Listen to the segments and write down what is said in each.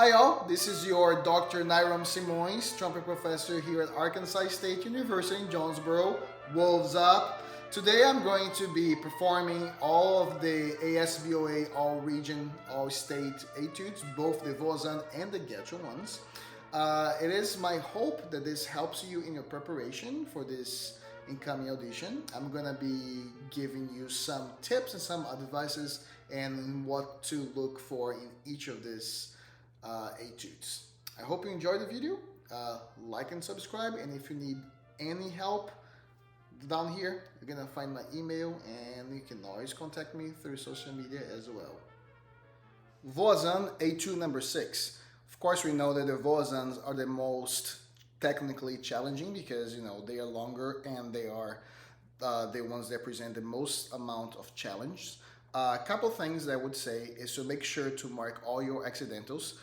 Hi all, this is your Dr. Nairam Simoes, trumpet professor here at Arkansas State University in Jonesboro. Wolves up! Today I'm going to be performing all of the ASBOA All-Region, All-State Etudes, both the Voisin and the Getchell ones. It is my hope that this helps you in your preparation for this incoming audition. I'm gonna be giving you some tips and some advices and what to look for in each of these etudes. I hope you enjoyed the video. Like and subscribe, and if you need any help down here, you're gonna find my email, and you can always contact me through social media as well. Voisin etude number 6. Of course, we know that the voisins are the most technically challenging because they are longer and they are the ones that present the most amount of challenge. A couple things that I would say is to make sure to mark all your accidentals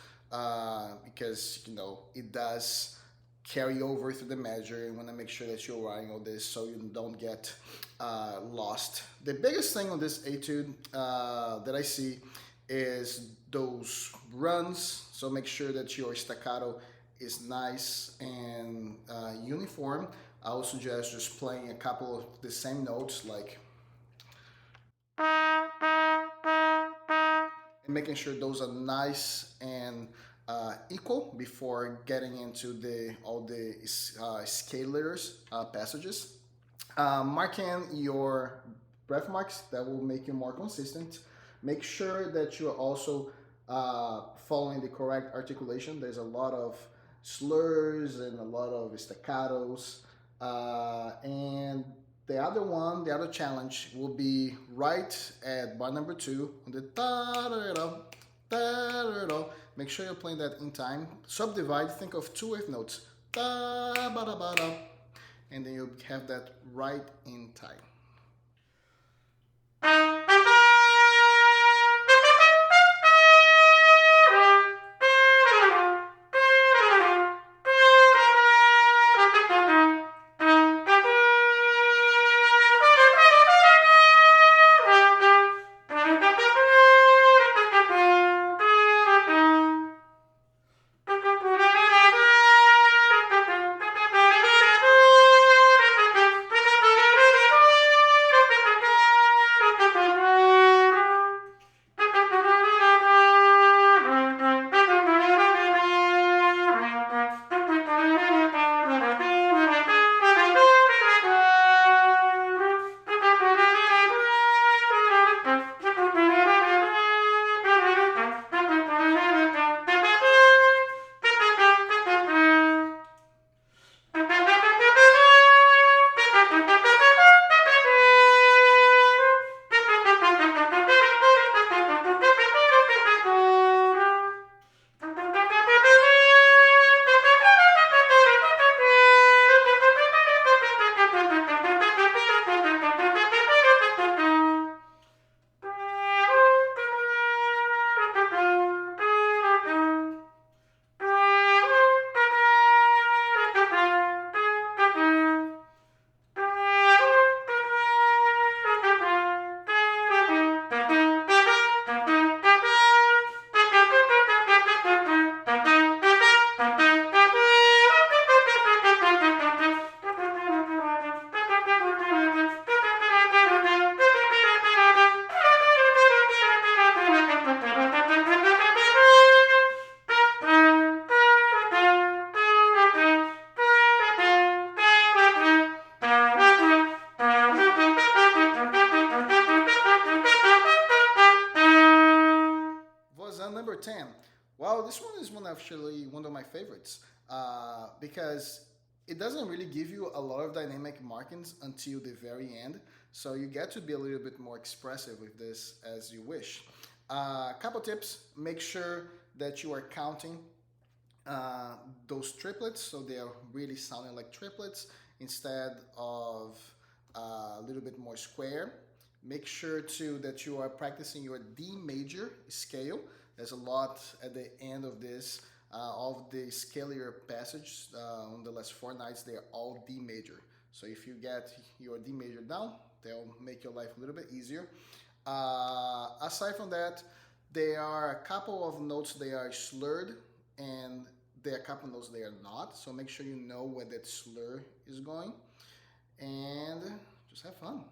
because it does carry over through the measure. You want to make sure that you're writing all this so you don't get lost. The biggest thing on this etude that I see is those runs, so make sure that your staccato is nice and uniform. I would suggest just playing a couple of the same notes, like, and making sure those are nice and equal before getting into all the scalars passages. Marking your breath marks, that will make you more consistent. Make sure that you're also following the correct articulation. There's a lot of slurs and a lot of staccatos, and the other challenge will be right at bar number 2 on the da-da-da, da-da-da. Make sure you're playing that in time. Subdivide, think of 2 wave notes, da-ba-da-ba-da, and then you have that right in time. Number 10. Well, this one is actually one of my favorites because it doesn't really give you a lot of dynamic markings until the very end. So you get to be a little bit more expressive with this as you wish. Couple tips: make sure that you are counting those triplets, so they are really sounding like triplets instead of a little bit more square. Make sure too that you are practicing your D major scale. There's a lot at the end of this. All of the scalar passages on the last 4 nights, they are all D major. So if you get your D major down, they'll make your life a little bit easier. Aside from that, there are a couple of notes they are slurred and there are a couple notes they are not. So make sure you know where that slur is going, and just have fun.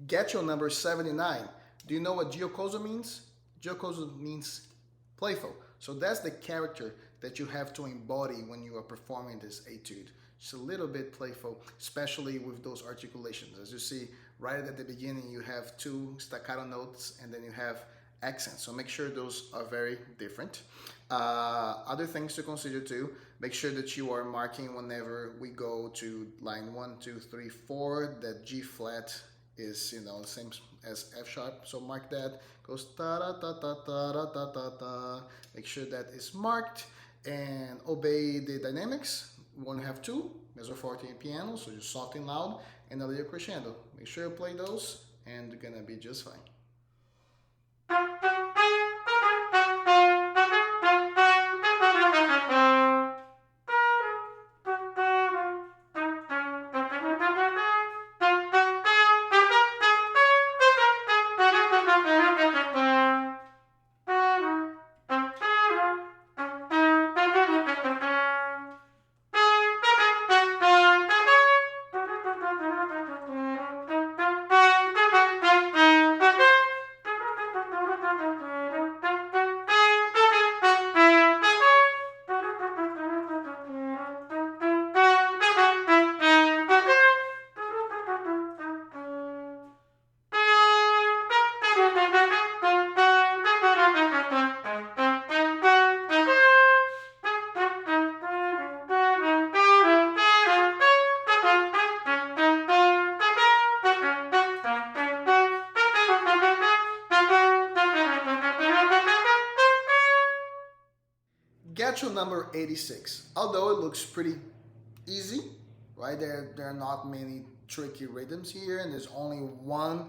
Getchell number 79. Do you know what jocoso means? Jocoso means playful. So that's the character that you have to embody when you are performing this etude. Just a little bit playful, especially with those articulations. As you see, right at the beginning, you have two staccato notes and then you have accents. So make sure those are very different. Other things to consider too, make sure that you are marking whenever we go to line 1, 2, 3, 4, that G flat is, you know, the same as F sharp. So mark that, goes ta da ta ta ta da ta ta ta. Make sure that is marked and obey the dynamics. We want to have two, mezzo forte and piano, so just soft and loud, and a little crescendo. Make sure you play those and you're gonna be just fine. Getchell number 86. Although it looks pretty easy, right? There are not many tricky rhythms here, and there's only one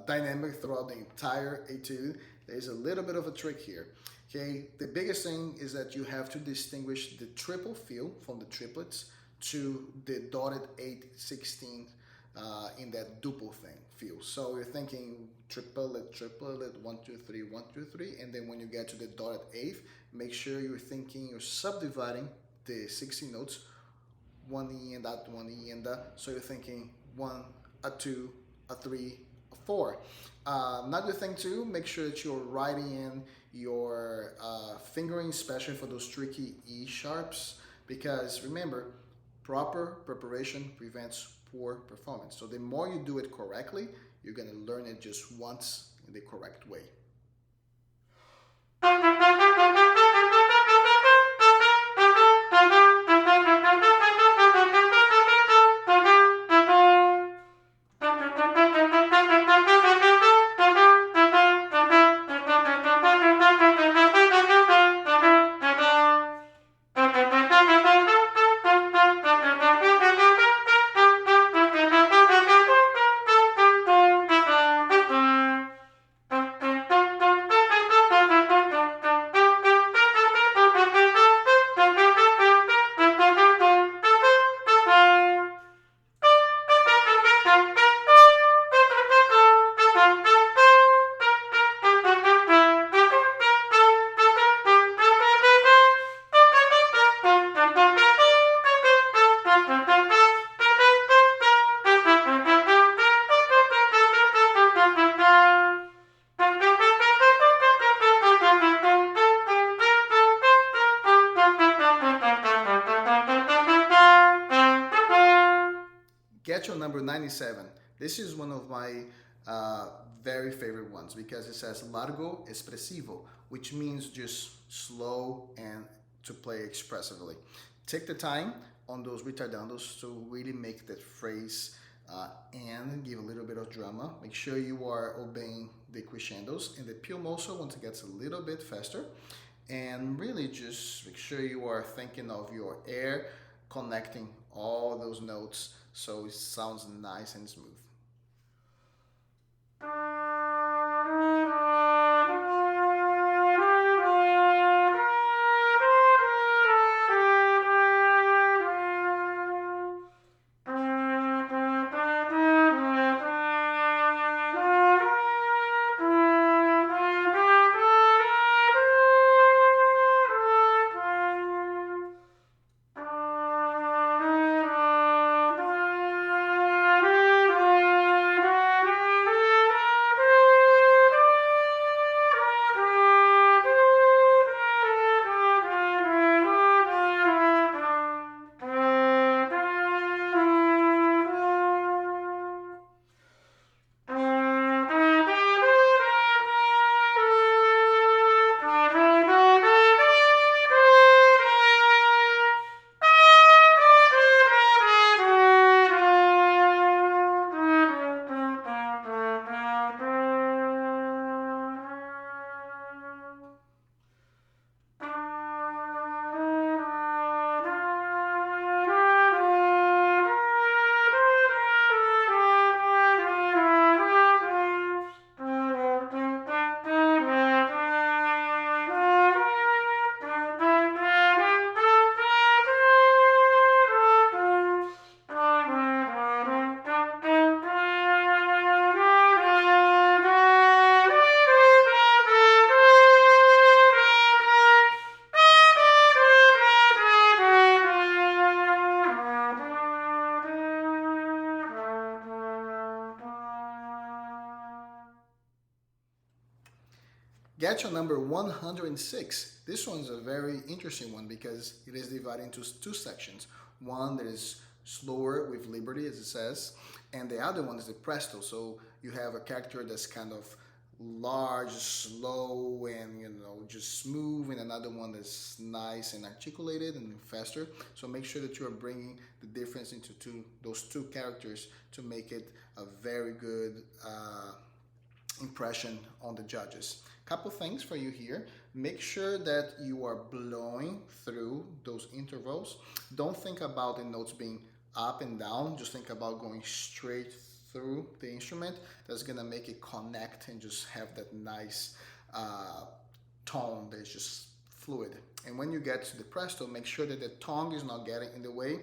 dynamic throughout the entire etude. There's a little bit of a trick here. Okay, the biggest thing is that you have to distinguish the triple feel from the triplets to the dotted 8/16 in that duple thing feel. So you're thinking triplet, triplet, 1, 2, 3, 1, 2, 3, and then when you get to the dotted eighth, make sure you're subdividing the 16 notes, one E and that, one E and that. So you're thinking 1, a 2, a 3, a 4. Another thing too, make sure that you're writing in your fingering, especially for those tricky E sharps, because remember, proper preparation prevents poor performance. So the more you do it correctly, you're going to learn it just once in the correct way. Getchell number 97. This is one of my very favorite ones because it says largo expresivo, which means just slow and to play expressively. Take the time on those retardandos to really make that phrase and give a little bit of drama. Make sure you are obeying the crescendos and the più mosso once it gets a little bit faster. And really just make sure you are thinking of your air connecting all those notes so it sounds nice and smooth. Getchell number 106. This one's a very interesting one because it is divided into two sections. One that is slower with liberty, as it says, and the other one is the presto. So you have a character that's kind of large, slow, and just smooth, and another one that's nice and articulated and faster. So make sure that you are bringing the difference into those two characters to make it a very good impression on the judges. Couple things for you here. Make sure that you are blowing through those intervals. Don't think about the notes being up and down. Just think about going straight through the instrument. That's gonna make it connect and just have that nice tone that's just fluid. And when you get to the presto, make sure that the tongue is not getting in the way.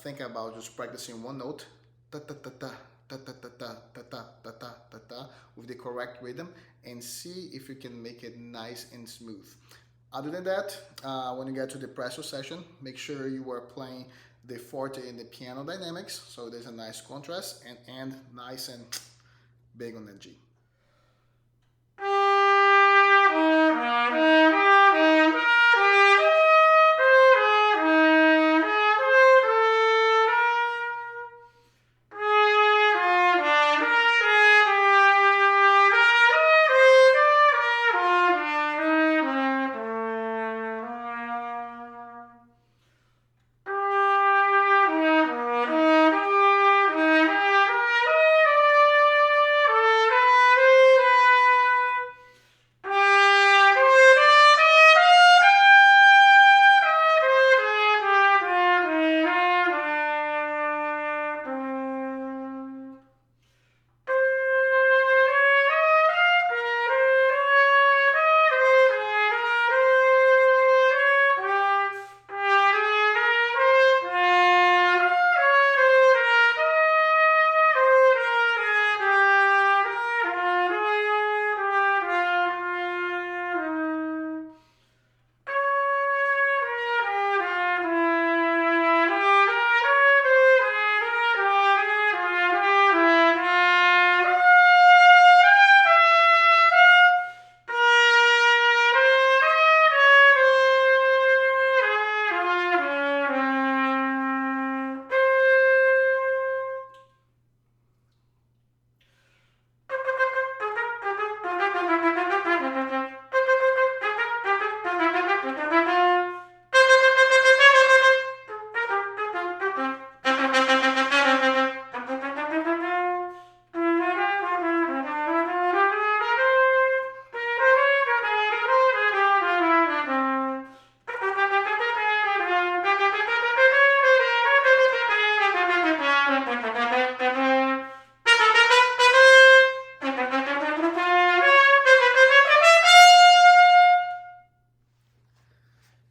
Think about just practicing one note ta ta ta ta ta ta ta ta ta ta ta ta ta ta with the correct rhythm, and see if you can make it nice and smooth. Other than that, when you get to the presto session, make sure you are playing the forte and the piano dynamics, so there's a nice contrast and end nice and big on the G.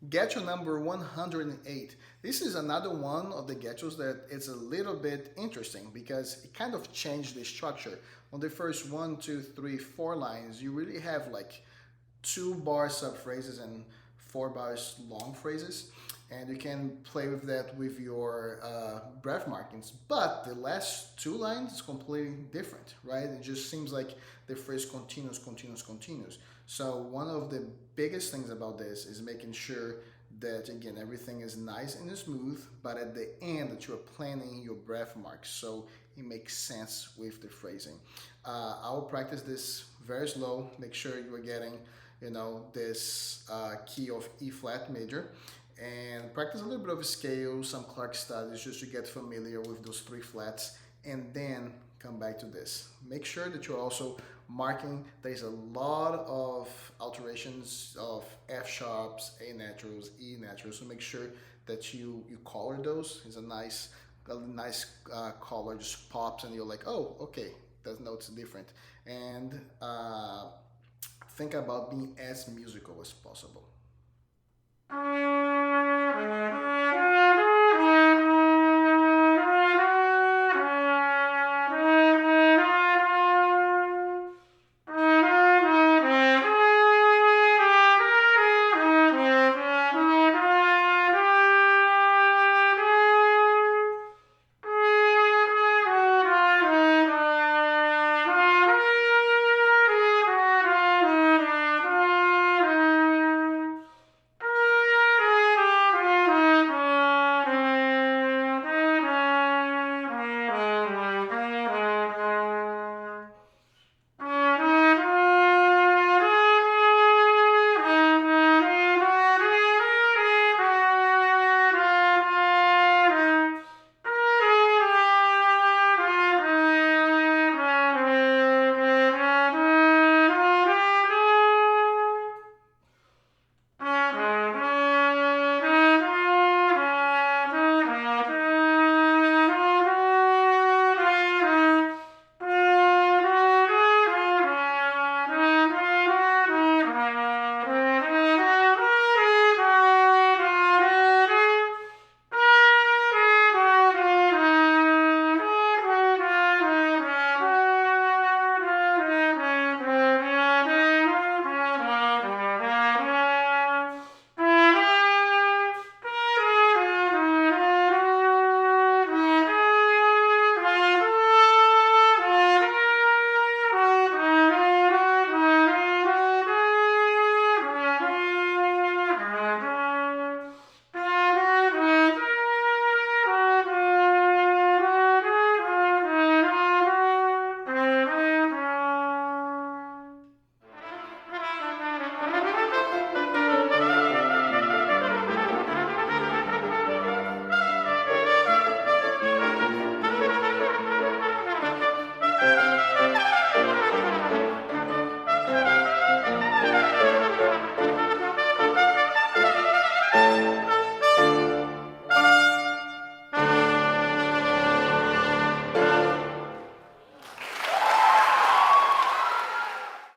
Getchell number 108. This is another one of the Getchells that is a little bit interesting because it kind of changed the structure. On the first one, two, three, four lines, you really have like 2 bar subphrases and 4 bars long phrases, and you can play with that with your breath markings. But the last 2 lines is completely different, right? It just seems like the phrase continues, continues, continues. So one of the biggest things about this is making sure that again everything is nice and smooth, but at the end that you're planning your breath marks so it makes sense with the phrasing. I will practice this very slow. Make sure you are getting this key of E flat major, and practice a little bit of scale, some Clark studies just to get familiar with those 3 flats, and then come back to this. Make sure that you're also marking there's a lot of alterations of F sharps, A naturals, E naturals, so make sure that you color those. It's a nice color just pops and you're like, oh, okay, that note's different. And think about being as musical as possible.